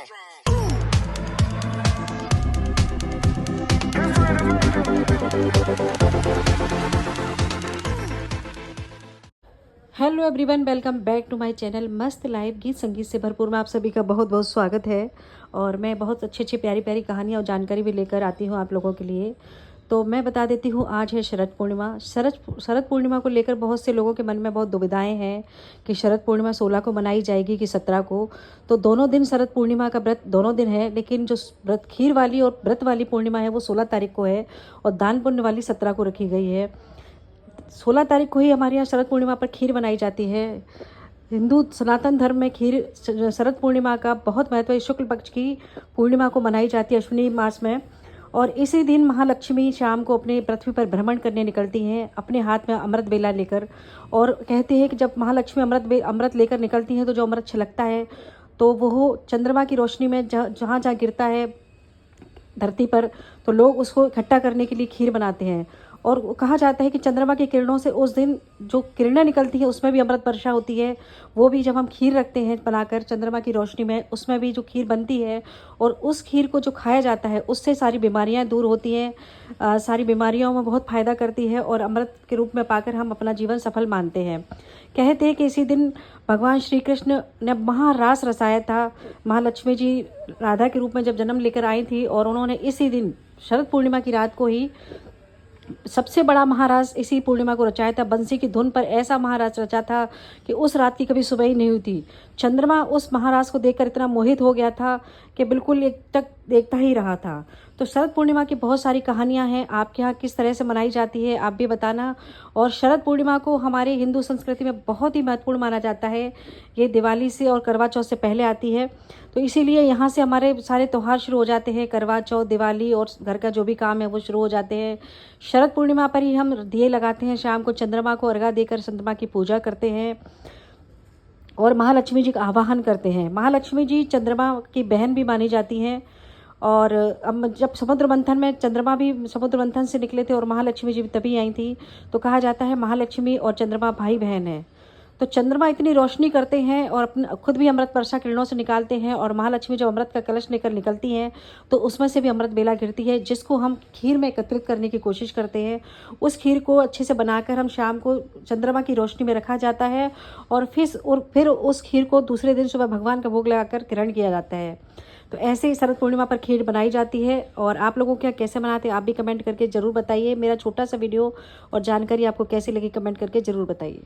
Hello everyone, welcome back to my channel Mast live. गीत संगीत से भरपूर में आप सभी का बहुत बहुत स्वागत है। और मैं बहुत अच्छी प्यारी प्यारी कहानियाँ और जानकारी भी लेकर आती हूँ आप लोगों के लिए। तो मैं बता देती हूँ, आज है शरद पूर्णिमा। शरद पूर्णिमा को लेकर बहुत से लोगों के मन में बहुत दुविधाएं हैं कि शरद पूर्णिमा 16 को मनाई जाएगी कि 17 को। तो दोनों दिन शरद पूर्णिमा का व्रत दोनों दिन है, लेकिन जो व्रत खीर वाली और व्रत वाली पूर्णिमा है वो 16 तारीख को है और दान पुण्य वाली 17 को रखी गई है। 16 तारीख को ही हमारे यहाँ शरद पूर्णिमा पर खीर बनाई जाती है। हिंदू सनातन धर्म में खीर शरद पूर्णिमा का बहुत महत्व है। शुक्ल पक्ष की पूर्णिमा को मनाई जाती है, अश्विनी मास में। और इसी दिन महालक्ष्मी शाम को अपने पृथ्वी पर भ्रमण करने निकलती हैं, अपने हाथ में अमृत बेला लेकर। और कहते हैं कि जब महालक्ष्मी अमृत लेकर निकलती हैं तो जो अमृत छलकता है तो वो चंद्रमा की रोशनी में जहाँ जहाँ गिरता है धरती पर, तो लोग उसको इकट्ठा करने के लिए खीर बनाते हैं। और कहा जाता है कि चंद्रमा की किरणों से उस दिन जो किरणें निकलती हैं उसमें भी अमृत वर्षा होती है। वो भी जब हम खीर रखते हैं बनाकर चंद्रमा की रोशनी में, उसमें भी जो खीर बनती है और उस खीर को जो खाया जाता है उससे सारी बीमारियां दूर होती हैं, सारी बीमारियों में बहुत फ़ायदा करती है और अमृत के रूप में पाकर हम अपना जीवन सफल मानते हैं। कहते हैं कि इसी दिन भगवान श्री कृष्ण ने महारास रचाया था। महालक्ष्मी जी राधा के रूप में जब जन्म लेकर आई थी और उन्होंने इसी दिन शरद पूर्णिमा की रात को ही सबसे बड़ा महाराज इसी पूर्णिमा को रचाया था। बंसी की धुन पर ऐसा महाराज रचा था कि उस रात की कभी सुबह ही नहीं हुई थी। चंद्रमा उस महाराज को देखकर इतना मोहित हो गया था कि बिल्कुल एक टक देखता ही रहा था। तो शरद पूर्णिमा की बहुत सारी कहानियां हैं। आपके यहाँ किस तरह से मनाई जाती है आप भी बताना। और शरद पूर्णिमा को हमारे हिंदू संस्कृति में बहुत ही महत्वपूर्ण माना जाता है। ये दिवाली से और करवा चौथ से पहले आती है, तो इसीलिए यहाँ से हमारे सारे त्यौहार शुरू हो जाते हैं। करवा चौथ, दिवाली और घर का जो भी काम है वो शुरू हो जाते हैं। शरद पूर्णिमा पर ही हम दिए लगाते हैं, शाम को चंद्रमा को अर्घ्य देकर चंद्रमा की पूजा करते हैं और महालक्ष्मी जी का आवाहन करते हैं। महालक्ष्मी जी चंद्रमा की बहन भी मानी जाती हैं। और अब जब समुद्र मंथन में चंद्रमा भी समुद्र मंथन से निकले थे और महालक्ष्मी जी भी तभी आई थी, तो कहा जाता है महालक्ष्मी और चंद्रमा भाई बहन हैं। तो चंद्रमा इतनी रोशनी करते हैं और अपने खुद भी अमृत वर्षा किरणों से निकालते हैं, और महालक्ष्मी जब अमृत का कलश लेकर निकलती हैं तो उसमें से भी अमृत बेला गिरती है, जिसको हम खीर में एकत्रित करने की कोशिश करते हैं। उस खीर को अच्छे से बनाकर हम शाम को चंद्रमा की रोशनी में रखा जाता है और फिर उस खीर को दूसरे दिन सुबह भगवान का भोग लगाकर ग्रहण किया जाता है। तो ऐसे ही शरद पूर्णिमा पर खीर बनाई जाती है। और आप लोगों के यहाँ कैसे मनाते हैं आप भी कमेंट करके ज़रूर बताइए। मेरा छोटा सा वीडियो और जानकारी आपको कैसी लगी कमेंट करके ज़रूर बताइए।